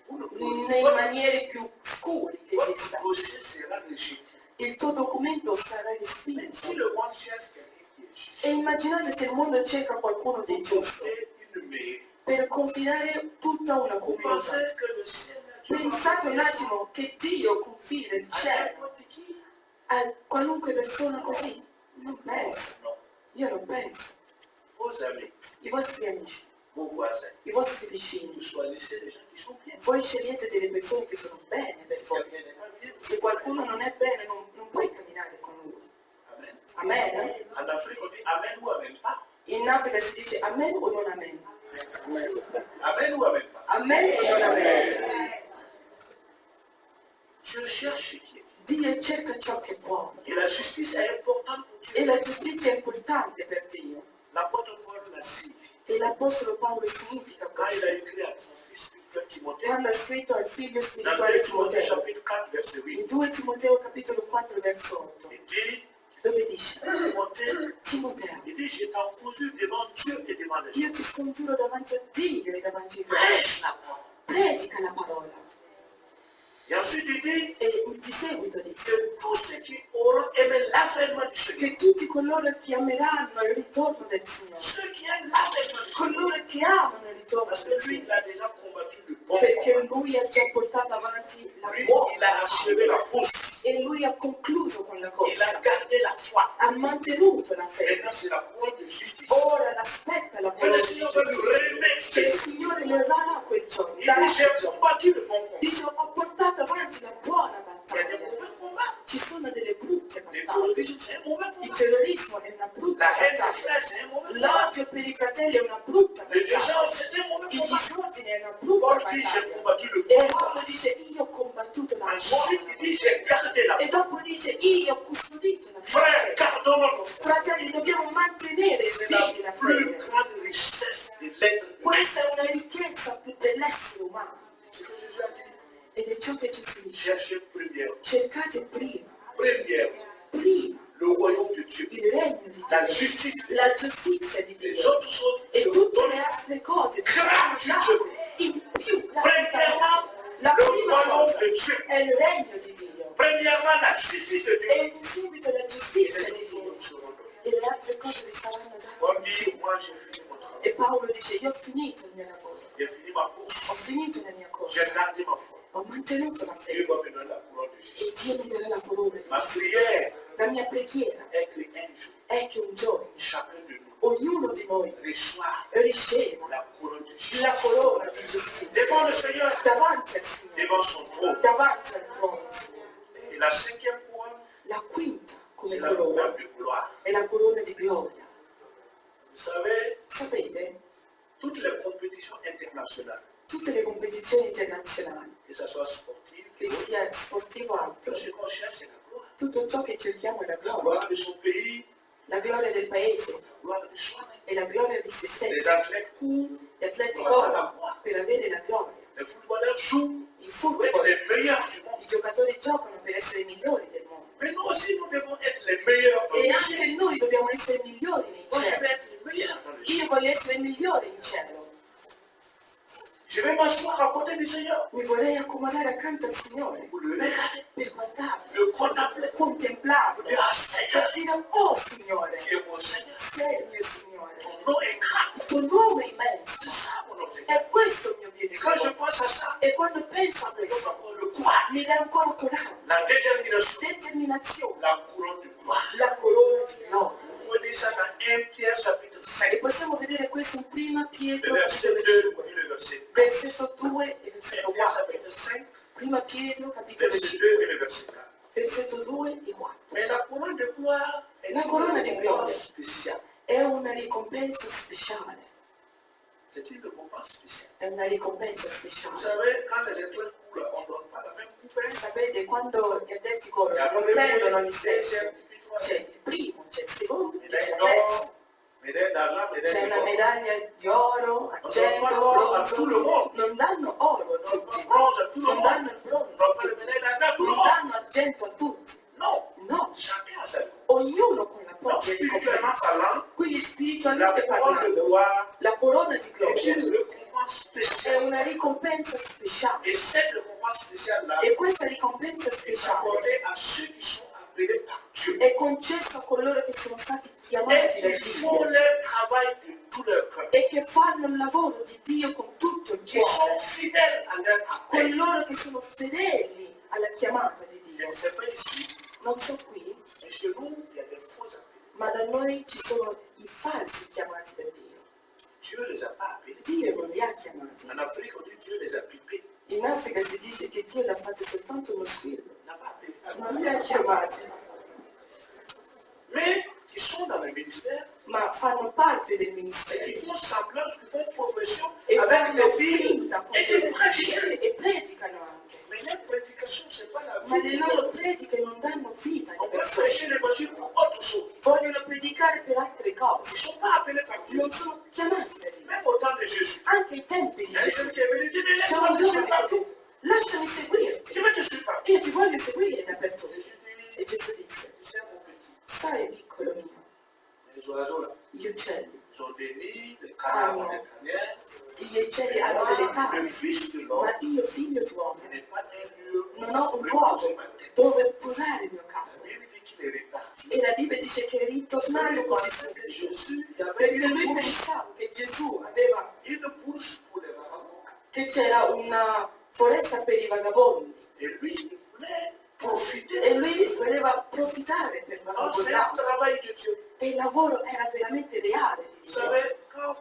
nelle maniere più scuri che votre esista, dossier sera rejeté. il tuo documento sarà Mais respinto. si le monde cherche quelqu'un qui est juste, E immaginate se il mondo cerca qualcuno di giusto et une mairie, per confidare tutta una vous comunità. pensez que le ciel Dieu va Pensate un faire attimo che Dio confida il à cielo n'importe qui? a qualunque persona così. Non penso, Non. io non penso. Vos amis, I vostri amici, vos voisins, i vostri vicini, vous choisissez des gens qui sont bien. voi scegliete delle persone che sono bene per Si voi. quelqu'un n'est pas bien, Se qualcuno non è bene, non puoi camminare con lui. Amen. Amen? En Afrique, on dit Amen ou Amen pas. In Africa si dice amen o non amen? Amen ou Amen pas. Amen o non amen? Dieu cherche qui est. Dio cerca ciò che è buono. Et la justice est importante pour E Dieu. la giustizia è importante per Dio. L'apôtre Paul l'a signifié. E l'Apostolo Paolo significa Quand il a questo. écrit à son fils spirituel Timothée, Quando ha scritto al figlio dans spirituale 2 Timothée Timoteo, chapitre 4, verset 8, in 2 Timoteo capitolo 4 verso 8, il dit, dove dice: Timothée, Timoteo, il dit, je t'en conjure devant Dieu et devant les gens. io ti scongiuro davanti a Dio e davanti ai Prêche uomini, la parole. predica la parola. Et ensuite il dit, E di seguito dice que tous ceux qui auront aimé l'avènement du Seigneur, che tutti coloro che ameranno il ritorno del Signore, ceux qui aiment l'avènement du Seigneur, coloro che amano il ritorno parce que del lui, il Signore, a déjà combattu le bon perché combat. lui ha già portato avanti la Lui, il buona a achevé la course. e lui ha concluso con la Il a corsa, gardé la foi. ha mantenuto la fede. Maintenant, c'est la couronne de justice. Ora l'aspetta la Que le parola di Seigneur va lui giustizia, che remettre. il Signore le darà quel giorno. Il Darà dit, quel j'ai giorno. combattu le bon combat. Dice, ho portato avanti la buona Il y a des battaglia. mauvais combats. Ci sono delle brutte Le battaglie. terrorisme, c'est un mauvais Il combat. terrorismo è una brutta La haine des battaglia. frères, c'est un mauvais combat. L'odio per i fratelli è una brutta Le battaglia. désordre, c'est un mauvais Il combat. disordine è una brutta Paul dit, j'ai battaglia. combattu le E bon Paolo combat. dice, io ho combattuto la Ensuite, buona il dit, j'ai gardé la e foi. dopo dice, io ho custodito la Frère, fede. gardons notre foi. Fratelli, dobbiamo mantenere C'est la figli la plus fede. grande richesse de l'être humain. Questa è una ricchezza più dell'essere umano. C'est ce que Jésus a dit. Ed è ciò che Gesù dice. Cherchez premièrement, Cercate prima le royaume de Dieu, il regno di la Dio, justice, la giustizia di les Dio autres choses e se tutte donnent le altre cose gratuitement. in più Premièrement, la le prima royaume cosa de Dieu. è il regno di Dio Premièrement, la justice de Dieu. e in seguito la Et giustizia les di autres Dio choses seront données. e le altre cose vi saranno Paul date. dit, moi j'ai fini mon travail. E Paolo dice, io ho finito il mio lavoro, J'ai fini ma course. ho finito la mia J'ai corsa, gardé ma foi. ho mantenuto la Dieu fede va me donner la couronne de e justice. Dio mi darà la corona di Ma giustizia. prière La mia preghiera est que un jour, è che un giorno chacun de nous ognuno di noi reçoit riceva la couronne de justice. la corona di giustizia Devant le Seigneur, davanti al Signore, devant son trône. davanti al trono. Et la cinquième couronne, La quinta come c'est la corona couronne de gloire. è la corona di gloria. Vous savez, Sapete, toutes les compétitions internationales, tutte le competizioni internazionali, que ce soit sportive, che sia sportivo o tout altro, ce qu'on cherche, c'est la gloire. tutto ciò che cerchiamo è la La gloria. gloire de son pays, La gloria del paese la gloire de soi. e la gloria di se Les stessi. athlètes courent, Gli atleti corrono per avere la gloria. les footballeurs jouent Il pour être football, les meilleurs du monde. i giocatori giocano per essere i migliori del mondo. Mais nous aussi, nous devons être les meilleurs dans E le anche ciel. noi dobbiamo essere i migliori nei Moi, je cieli. vais être le meilleur dans le ciel. Io voglio essere il migliore in cielo. Je vais m'asseoir à côté du Seigneur Mi vorrei accomodare accanto al Signore pour le regarder, per guardarlo, le contempler. contemplarlo, Dire, ah Seigneur, per dire, oh Signore, tu es mon Seigneur. sei il mio Signore. Ton nom est grand. Il tuo nome è immenso. C'est ça mon objectif. È questo il mio Et quand je obiettivo. pense à ça, E quando penso a je questo, dois avoir le courage, mi dà ancora coraggio, la détermination, determinazione, la couronne de gloire. la corona di gloria. Vous prenez ça dans 1 Pierre chapitre E 5, possiamo vedere questo in prima le Pietro, verset 2 et le verset 4. versetto 2 e 1 versetto Pierre 4. chapitre 5, Prima Pietro, capitolo verset 5, 2 et le verset 4. versetto 2 e 4. Mais la couronne de gloire est La corona di ricompensa speciale. C'est une récompense spéciale. È una ricompensa Vous speciale. savez, quand les étoiles coulent, on ne donne pas la même coupée. Sapete, quando gli addetti corrono, Il y a non le prendono premier, gli stessi. deuxième, puis C'è troisième. il primo, c'è il secondo, c'è Médaille il terzo. d'or, médaille d'argent, C'è médaille una d'or. medaglia di oro, argento, l'oro a tutto il mondo. non danno oro a Non tutti, bronze a tout le non monde. danno il bronzo Non a pas le tutti, médaille d'argent à tout le non monde. danno argento a tutti. Non. No, Chacun a sa vie. ognuno con la Donc, propria spirituellement ricompensa. parlant, Quindi la spiritualmente couronne de parlando, gloire la corona di est gloria une récompense è spéciale. una ricompensa speciale Et cette récompense spéciale-là e questa ricompensa est speciale accordée à ceux qui sont appelés par Dieu. è concessa a coloro che sono stati Et chiamati da qui font Dio leur travail de tout leur cœur. e che fanno il lavoro di Dio con tutto il Qui sont cuore, fidèles à leur appel. coloro che sono fedeli alla chiamata di Je Dio. ne sais pas ici, Non so qui, mais chez nous, il y a des faux appelés. ma da noi ci sono i falsi chiamati da Dio. Dieu ne les a pas appelés. Dio non li ha chiamati. En Afrique, on dit Dieu les a pipés. In Africa si dice che Dio l'ha fatto soltanto uno squillo, Il n'a pas appelé. non li ha chiamati, Mais qui sont dans le ministère ma fanno parte del et qui ministero font semblant, qui font profession e avec fanno les Bibles finta con et qui le prêchent. e predicano anche. Mais leur prédication, ce n'est pas la Ma vie. le loro prediche non danno vita On alle peut persone, prêcher l'évangile pour autre chose. vogliono predicare per altre Ils ne cose, sont pas appelés par Dieu. non sono chiamati da Dio. Même au temps de Jésus. Anche ai tempi Il di y a Gesù quelqu'un qui est venu dire, mais c'è laisse-moi un te giovane suivre che ha partout. detto, lasciami seguirti, Je vais te suivre partout. io ti voglio seguire dappertutto. Jésus E dit, Gesù disse, tu sais mon petit, sai piccolo mio, les oiseaux là, gli uccelli, ils ont des nids, les canards ont des tanières. gli uccelli hanno delle Moi, le tane, Fils de l'homme, ma io figlio d'uomo il n'est pas un lieu non ho un pour luogo reposer ma tête. dove posare il mio capo. La Bible dit qu'il est réparti. E la Bibbia dice che è ritornato così subito. Jésus, il y avait Perché une lui bourse, pensava che Gesù aveva, une bourse pour les vagabonds. che c'era una foresta per i vagabondi Et lui, il voulait profiter. e lui voleva approfittare per Alors, c'est un vagabondare. travail de Dieu. E il lavoro era veramente reale di Vous Dio. savez, quand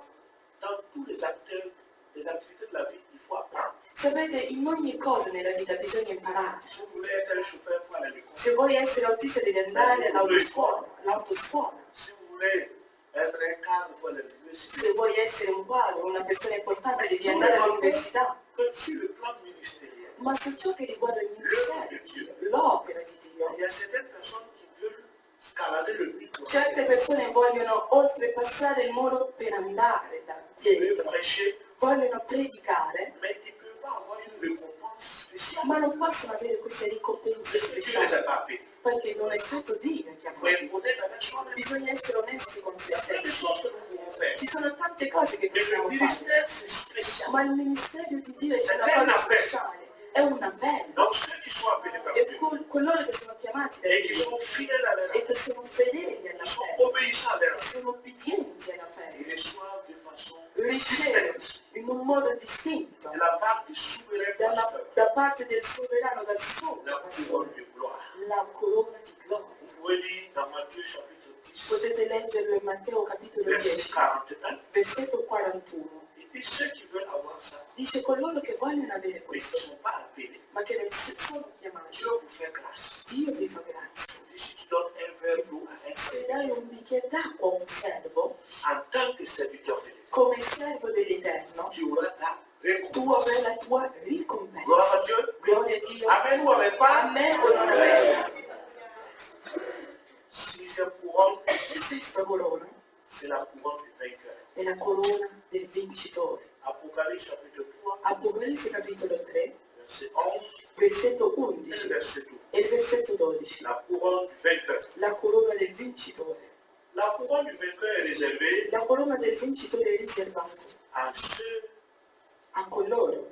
dans tous les acteurs, les activités de la vie, il faut apprendre. Sapete, in ogni cosa nella vita bisogna imparare. Si vous voulez être un chauffeur, il faut aller à l'école. Se vuoi essere autista devi andare all'autoscuola. Si vous voulez être un cadre, il faut aller à l'université. Se vuoi essere un quadro, una persona importante devi andare all'università. Que sur le plan ministériel, Ma su ciò che riguarda il l'œuvre de ministero, Dieu, l'opera di il Dio, y a certaines personnes qui veulent scalader le mur. certe persone vogliono oltrepassare il muro per andare da Ils veulent dietro, prêcher, vogliono predicare, mais ils ne peuvent pas avoir une récompense spéciale. ma non possono avere queste ricompense Parce que Dieu ne les a speciali, pas appelés. perché non è stato Dio a Il faut être chiamarli. honnête avec soi-même. Bisogna essere onesti con se Il y a plein de stessi. choses que nous pouvons faire. Ci sono tante cose che Mais le possiamo fare, ministère, c'est spécial. ma il ministero di Dio è una È cosa una speciale, è una bella. Donc ceux qui sont appelés par E Dieu coloro che sono chiamati da et qui Dio sont fidèles à leur e che sono fedeli alla ils sont fede, obéissants à leur sono obbedienti alla ils fede, reçoivent de façon ricevono différente in un modo distinto de la part du souverain pasteur da parte del sovrano, dal suo la couronne de gloire. la corona di gloria. Vous pouvez lire dans Matthieu chapitre 10, Potete leggerlo in Matteo capitolo verset 10, 41. versetto 41. Il dit ceux qui veulent avoir ça, Dice coloro che vogliono avere mais qui ne questo, sont pas appelés, ma che non sono chiamati. Dieu vous fait grâce. Dio vi fa grazia. Il dit si tu donnes un verre d'eau à un Se servant, dai un bicchiere d'acqua a un servo, en tant que serviteur de l'État, come servo dell'Eterno, tu auras ta tu avrai récompense. la tua Gloire ricompensa. à Dieu. Gloria a Dio. Amen ou amen pas. Amen o non amen? Sixième couronne, Sesta corona c'est la couronne du vainqueur. è la corona del vincitore. Apocalypse chapitre 3, Apocalisse capitolo 3, verset 11 versetto et 11 verset 12. e versetto 12. La couronne du vainqueur. La corona del vincitore. La couronne du vainqueur est réservée La corona del vincitore è riservata à ceux, a coloro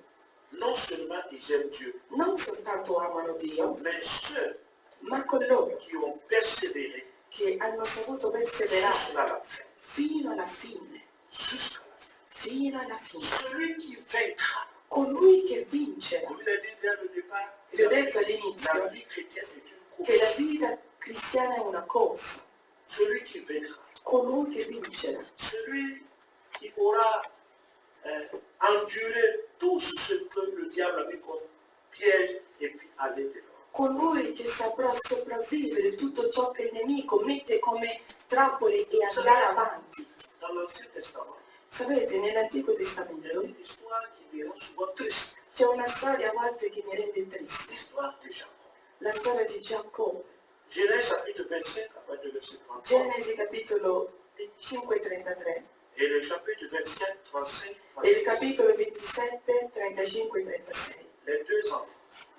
non seulement ils aiment Dieu, non soltanto amano Dio, mais ceux ma coloro qui ont persévéré che hanno saputo perseverare jusqu'à la fin. fino alla fine. Jusqu'à la fin. Fino alla fine. Celui qui vaincra, Colui che vincerà. comme il a dit dès le départ, Vi ho detto la all'inizio vie chrétienne est une che la course. vita cristiana è una corsa. Celui qui vaincra, Colui che vincerà. celui qui aura enduré tout ce que le diable a mis comme piège et puis aller de l'autre. Colui che saprà sopravvivere tutto ciò che il nemico mette come trappole e andare avanti. l'Ancien Testament, Sapete, nell'Antico il y a Testamento une histoire qui me rend souvent triste. c'è una storia a volte che mi rende triste, L'histoire de Jacob. la storia di Giacobbe. Genèse chapitre 25, à partir du verset 33. Genesi capitolo 25-33 Et le chapitre 27, 35, e il 36. capitolo 27, 35-36. Les deux enfants,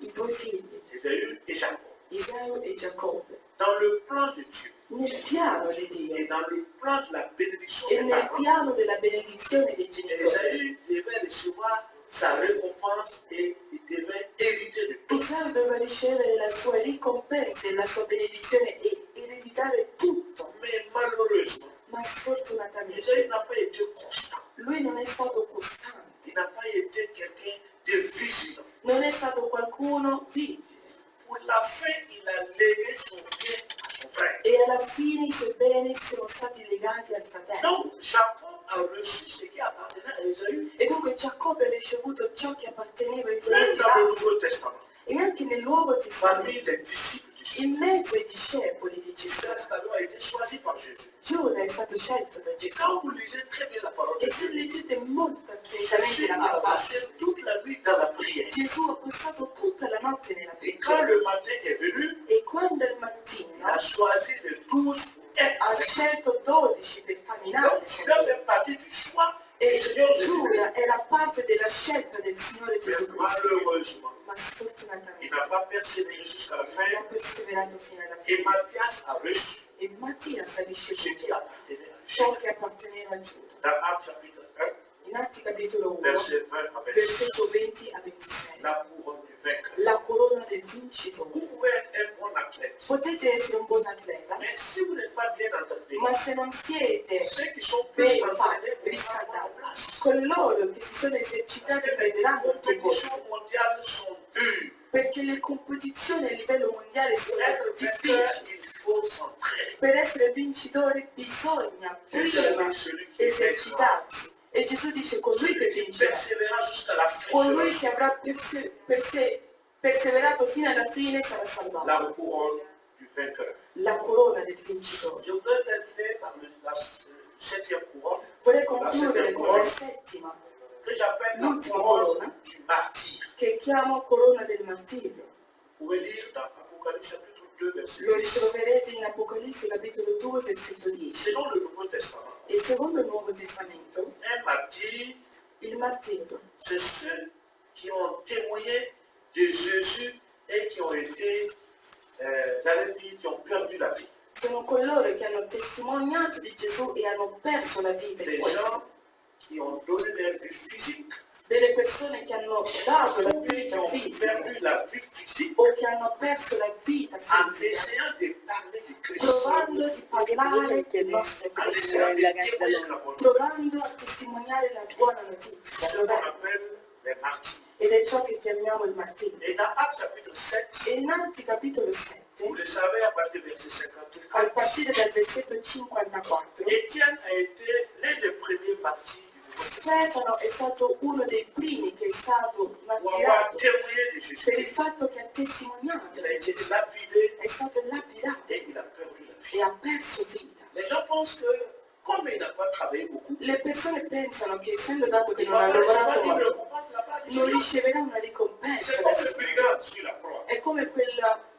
I due figli, Ésaü et Jacob. Isao e Giacobbe, Dans le plan de Dieu nel piano di et Dio dans le plan de la bénédiction e des nel parents, piano della benedizione dei genitori. Ésaü devait recevoir sa récompense et il devait hériter de tout. Isao doveva ricevere la sua ricompensa e la sua benedizione e ereditare tutto, Mais malheureusement, ma sfortunatamente Ésaü n'a pas été constant. lui non è stato costante, Il n'a pas été quelqu'un de vigilant. non è stato qualcuno vigile Pour la fin, il a légué son bien à son frère. e alla fine i suoi beni sono stati legati al fratello. Donc, Jacob a reçu ce qui appartenait à Ésaü. E dunque Giacobbe ha ricevuto ciò che apparteneva ai suoi Même dans le fratelli. Nouveau Testament, E anche nel Nuovo parmi Testamento, les disciples du Seigneur, in mezzo ai discepoli di Gesù, Judas Iscariot a été choisi par Jésus. Giuda è stato scelto da Et Gesù. quand vous lisez très bien la parole de E se Dieu, leggete molto attentamente Jésus la a parola, passé toute la nuit dans la prière. Gesù ha passato tutta la notte nella Et quand preghiera. le matin est venu, E quando il il mattino a choisi les 12 pour être ha avec lui. scelto 12 per camminare Donc, con Judas lui. fait partie du choix E du Seigneur Jésus. Giuda era parte della scelta del Signore Gesù Mais Cristo. malheureusement, Ma il sfortunatamente n'a pas persévéré jusqu'à la non fin. ha perseverato fino alla Et fine. Matthias a reçu E Mattias ha ce qui ricevuto appartenait à ciò Judas. che apparteneva a Giuda. Dans Actes chapitre 1, In Atti capitolo 1, verset 20 à 26, versetto 20 a 26. la couronne du vainqueur. La corona del vincitore. Vous pouvez être un bon athlète, Potete essere un buon atleta, mais si vous n'êtes pas bien entraîné, ma se non siete ceux qui sont plus ben entraînés fatti, vont avoir riscaldati, place. coloro che si sono Parce esercitati que les prenderanno il tuo posto, compétitions mondiales sont dures. perché le competizioni a livello mondiale Pour sono être vainqueur, difficili. il faut s'entraîner. Per essere vincitore bisogna prima esercitarsi. E Gesù dice colui che Celui qui vincerà, persévérera jusqu'à la fin colui sera che avrà perseverato fino alla fine sarà la salvato. couronne du vainqueur. La corona del vincitore. Je voudrais terminer par la septième couronne, Vorrei concludere con la settima, que j'appelle la l'ultima couronne corona, du martyr. che chiamo corona del martirio. Vous pouvez lire dans Apocalypse chapitre 2, verset Lo 10. ritroverete in Apocalisse capitolo 2, versetto 10. Selon le Nouveau Testament, E secondo il Nuovo Testamento, un martyr, il martirio c'est ceux qui ont témoigné de Jésus et qui ont été, j'allais dire, qui ont perdu la vie. sono coloro che hanno testimoniato di Gesù e hanno perso la vita in Des questo. gens qui ont donné leur vie physique, Delle persone che hanno dato la qui vita ont fisica perdu la vie physique o che hanno perso la vita en fisica, essayant de parler de Christ, provando di parlare del nostro en Cristo, essayant de témoigner la bonne provando a testimoniare la buona notizia, ce qu'on appelle les martyrs. ed è ciò che chiamiamo il martirio. Et dans Actes chapitre 7, E in Atti capitolo 7, vous le savez, à partir du verset 54, a partire dal versetto 54, Étienne a été l'un des premiers martyrs du Nouveau Testament Stefano è stato uno dei primi che è stato pour avoir martirato témoigné de per Jésus. il fatto che ha testimoniato Il a di été Gesù, lapidé è stato lapidato et il a perdu la vie. e ha perso vita. Les gens pensent que, comme il n'a pas travaillé beaucoup, Le persone pensano che essendo dato che il non va ha recevoir lavorato une molto, récompense de la part du non Seigneur. riceverà una ricompensa. C'est dal comme le Signore. brigand sur la croix. È come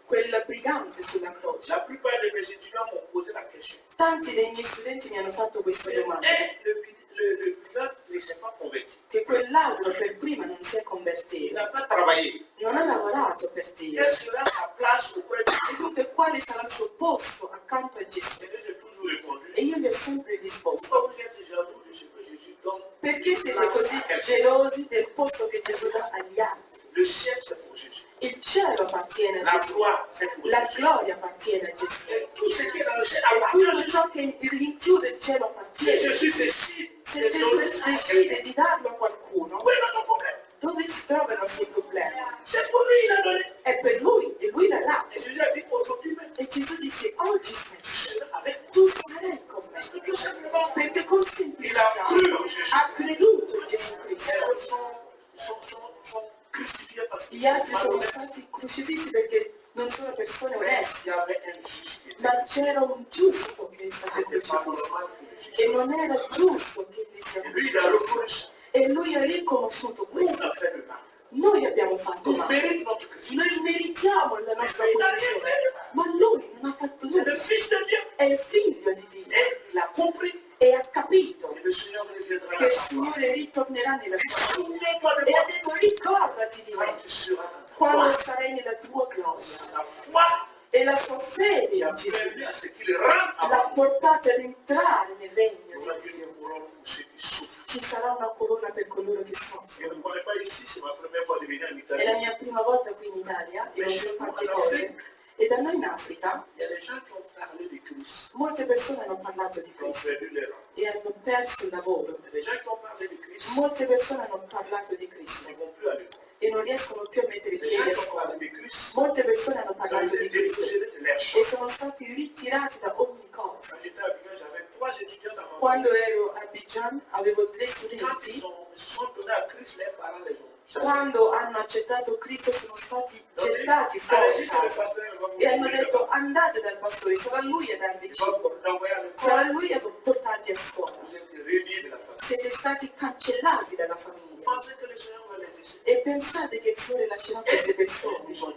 quel brigante sulla croce. La plupart de mes étudiants m'ont posé la question. Tanti dei miei studenti mi hanno fatto questa domanda, Et le brigand ne s'est pas converti. che quel ladro per prima non si è Il convertito, n'a pas travaillé. non ha lavorato per Dio. Quelle sera sa place auprès de E Dieu? dunque quale sarà il suo posto accanto a Gesù? Et j'ai toujours répondu. E io gli ho sempre risposto, Pourquoi vous êtes jaloux de ce que Jésus donne? perché siete così gelosi del posto che Gesù dà agli altri? Le ciel, c'est pour Jésus. Il cielo appartiene a La Gesù, gloire, c'est pour la Jésus. gloria appartiene a Gesù. Et tout ce qui est dans le ciel E appartient à tutto Jésus. ciò che rinchiude il cielo Si appartiene. Jésus décide Se de donner Gesù ça à decide quelqu'un, di darlo a qualcuno, où est notre problème? dove si trova il nostro problema? C'est pour lui, il a donné. È per lui e lui darà. Et Jésus a dit aujourd'hui même, E Gesù disse, oggi je stesso serai avec vous. tu sarai con me. Parce que tout simplement, Perché con il a semplicità cru en Jésus. ha creduto in Gesù Les Cristo. autres sont crucifiés parce qu'ils Gli altri sont sono malhonnêtes. stati crocifissi perché non sono persone Il oneste, y avait un juste qui était. ma c'era un giusto che è stato C'était pas crocifisso. normal que E Jésus non era giusto che gli sia Et lui, il a reconnu ça. e lui ha riconosciuto Oui, questo. on a fait le mal. Noi abbiamo fatto On male, mérite notre Christ. noi meritiamo la nostra Mais il n'a rien posizione, fait de mal. ma lui non ha fatto C'est le nulla, Fils de Dieu. è il figlio di Dio Et il a compris. e ha capito Et le Seigneur reviendra che à il sa gloire. Signore ritornerà nella sua vita. Souviens-toi de E ha moi detto ricordati di me quand tu seras dans ta quando gloire. sarai nella tua gloria. La foi E la sua fede qui a in Gesù permis à ce qu'il rentre l'ha avant nous. portato ad entrare nel regno Il y di aura Dio. une couronne pour ceux qui souffrent. Ci sarà una corona per coloro che Je soffrono. ne connais pas ici, c'est ma première fois de venir en È Italie. la mia prima volta qui in Italia e ho visto tante cose. E da noi in Africa Il y a des gens qui ont parlé de Christ, molte persone hanno parlato di qui ont Cristo perdu les rangs. e hanno perso il lavoro. Il y a des gens qui ont parlé de Christ, Molte persone hanno parlato di qui Cristo ne vont plus à l'école. e non riescono più a mettere i Les gens piedi a qui ont scuola. parlé de Christ, Molte persone hanno ont parlato été di Cristo déposés de leur e champ. sono stati ritirati da ogni cosa. Quand j'étais à Abidjan, j'avais 3 étudiants dans ma Quando famille. ero a Abidjan avevo 3 Quand studenti. ils se sont donnés à Christ, leurs parents les ont chassés. Quando hanno accettato Cristo sono stati Donc, gettati fuori allez-y, c'est le casa pasteur, il va vous e hanno donner detto andate dal pastore, sarà lui a darvi il va cibo, vous envoyer à l'école. sarà lui a portarvi a scuola. Vous êtes reliés de la famille. Siete stati cancellati dalla famiglia Pensez que le Seigneur va les laisser. e pensate che il Signore lascerà queste persone. Ils ont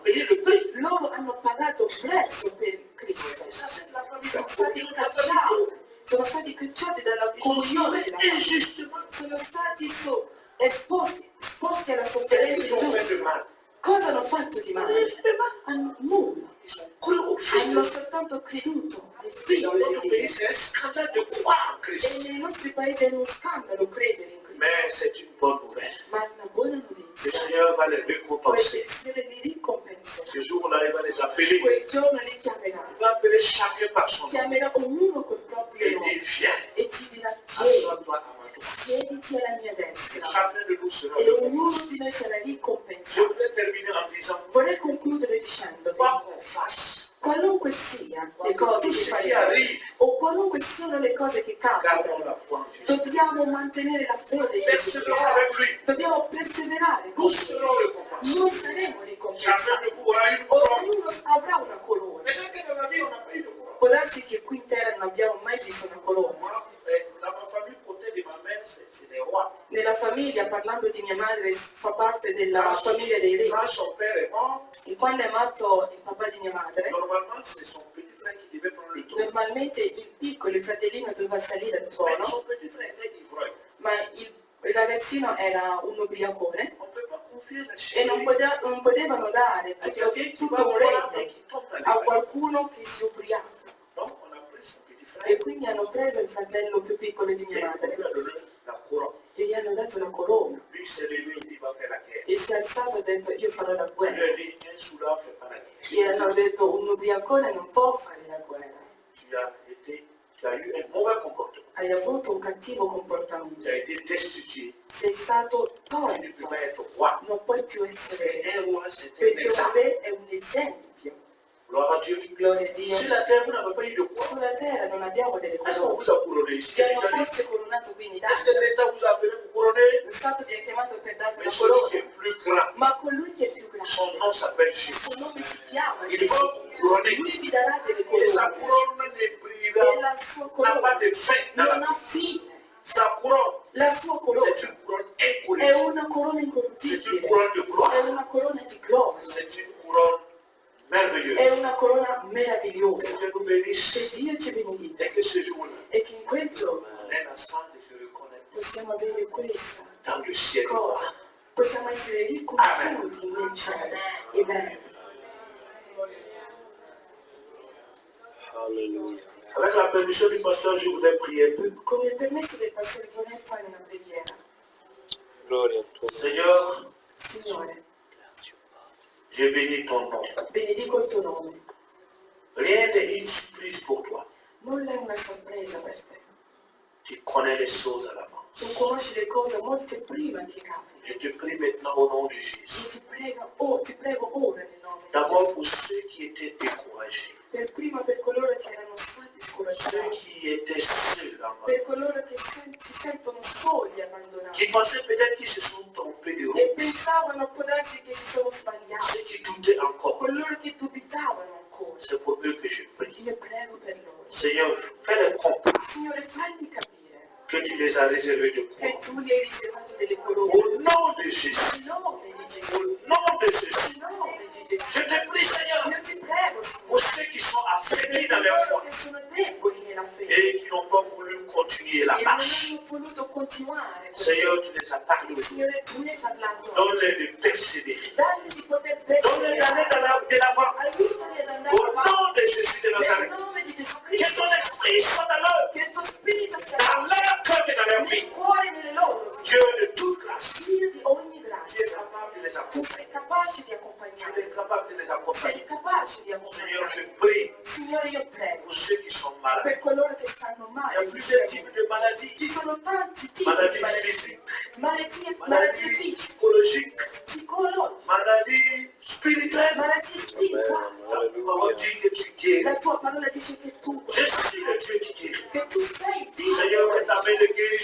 payé le prix. Loro hanno pagato il prezzo per Cristo, Et ça, c'est de la famille. sono stati cacciati dalla Ils ont comunione sauvé della famiglia, injustement. sono stati esposti alla Qu'est-ce sofferenza qu'ils ont fait ingiusta. de mal? Cosa hanno fatto di male? Hanno nulla. Ils ont cru au Fils de Hanno Dieu. soltanto creduto al Et figlio dans di notre Dio. pays, c'est un scandale de croire en E Christ. nei nostri paesi è uno scandalo credere in Cristo, Mais c'est une bonne nouvelle. ma è una buona Le notizia. Seigneur va les Perché récompenser. il Signore li ricompenserà. Ce jour-là, il va les appeler. Quel giorno li chiamerà. Il va appeler chacun par son nom. Chiamerà ognuno col proprio Et nome il viens. e ti dirà tieni, Assois-toi à ma droite. siediti alla mia Et destra. chacun de nous sera E récompensé. ognuno di noi sarà Je ricompensato. voudrais terminer en disant, Vorrei concludere dicendo quoi qu'on fasse, qualunque sia le cose tout che ce qui faremo arrive, o qualunque siano le cose che capitano, gardons la foi en Jésus. dobbiamo mantenere la fede in Gesù Persévérons Cristo. avec lui. Dobbiamo perseverare con Nous lui. serons récompensés. Noi saremo Chacun ricompensati. de vous aura une couronne. Ognuno avrà una corona. Peut-être que dans la vie, on n'a pas eu de couronne. Può darsi che qui in terra non abbiamo mai visto una corona. Moi, dans ma famille, côté de ma mère, c'est des rois. Nella famiglia, parlando di mia madre, fa parte della famiglia dei re. Quand son père est mort, E quando è morto il papà di mia madre, normalement, c'est son petit frère qui devait prendre le trône. normalmente il piccolo, il fratellino, doveva salire al Mais trono, son petit frère était ivrogne. ma il ragazzino era un ubriacone On ne peut pas confier la e chair non potevano dare à quelqu'un qui tutto va un boire et regno qui tombe dans les a pailles. qualcuno che si ubriaca. Donc, on a pris son petit E frère quindi hanno preso il fratello più piccolo di et mia on madre lui a donné la couronne. e gli hanno dato la corona. Lui, s'est levé, il dit, il va faire la guerre. E si è alzato e ha detto io farò la On lui guerra. a dit, un soulard ne fait pas la guerre. E hanno detto un ubriacone non può fare la guerra. Tu as eu un mauvais comportement. Hai avuto un cattivo Tu comportamento. as été destitué. Sei stato Tu ne peux tolto. pas être roi. Non puoi più essere C'est un roi, c'est un perché un exemple. re è un esempio. Gloire à Dieu. Gloria a Dio. Sur la terre, vous n'avez pas eu de quoi. Sulla terra non abbiamo delle Est-ce qu'on corone. vous a couronné ici? Ti hanno forse coronato qui in Est-ce que Italia. l'État vous a appelé pour couronner? Lo Stato vi ha chiamato per darvi Mais la celui qui corona. est plus grand, Ma colui che è più son grande, nom s'appelle Jésus. il suo nome si chiama Il Gesù. va vous couronner. Lui vi darà delle Et sa corone. couronne ne E brillera, la sua n'a pas corona de fin dans la non vie. ha fine. Sa couronne, La sua corona c'est une couronne è incorruptible. una corona C'est une incorruttibile. couronne de È gloire. una corona di gloria. C'est une couronne È merveilleuse. una corona Que meravigliosa. Dieu nous Che bénisse. Dio ci benedica. Et que ce jour-là, E che in quel giorno on ait la chance de se reconnaître possiamo avere questa dans le ciel. cosa. Possiamo essere riconosciuti nel cielo. Amen. Hallelujah. Avec la permission du pasteur, je voudrais prier un peu. Con il permesso del pastore vorrei fare una preghiera. Gloria al tuo nome. Seigneur, Signore, Grazie, Padre. je bénis ton nom. benedico il tuo nome. Rien n'est une surprise pour toi. Nulla è una sorpresa per te. Tu connais les choses à l'avance. Tu conosci le cose molte prima che capitano. Je te prie maintenant au nom de Io Jésus. ti prego ora nel nome di D'abord Gesù. pour ceux qui étaient découragés, Per prima per coloro che erano stati ceux scoraggiati, qui étaient seuls en per moi, coloro che si sentono soli e abbandonati qui pensaient peut-être qu'ils se sont trompés de e route, pensavano può darsi che si sono sbagliati, ceux qui doutaient encore. coloro che dubitavano ancora. C'est pour eux que je prie. Io prego per loro. Seigneur, fais-les comprendre Signore, fagli capire que tu les as réservés de che croire. tu li hai riservato delle Au corone. nom de Jésus. Nel nome di Gesù. Au nom de Jésus. Nel nome di Gesù. Je te prie, Seigneur, Io ti prego, pour Signore, ceux qui sont affaiblis dans per leur coloro foi che sono deboli nella fede et qui n'ont pas voulu continuer la e non marche. hanno voluto continuare. Seigneur, tu les as pardonnés. Signore, tu ne hai parlato. Donne-les de persévérer. Dalli di poter Donne-les d'aller perseverare. de l'avant. Aiutali ad andare Au avanti. nom de Jésus de Nel Nazareth. nome di Gesù Que Cristo. ton esprit soit dans leur, Che il tuo spirito sia dans leur cœur et dans leur vie. nel cuore e nelle loro vite. Dieu de toute grâce. Dio di ogni Tu es grazia. capable de les Tu accompagner. sei capace di Tu accompagnare. es capable de les Sei accompagner. capace di Seigneur, accompagnare. je prie Signore, io prego pour ceux qui sont malades. per coloro che stanno Il y a male. plusieurs types de maladies. Ci sono tanti tipi di Maladies malattie. physiques, Malattie maladies fisiche, psychologiques, psicologiche, maladies spirituelles. malattie spirituali. La parole dit que tu guéris. La tua parola dice che tu Je suis le Dieu qui guérit. che tu sei Dio. Seigneur, que ta main de guérison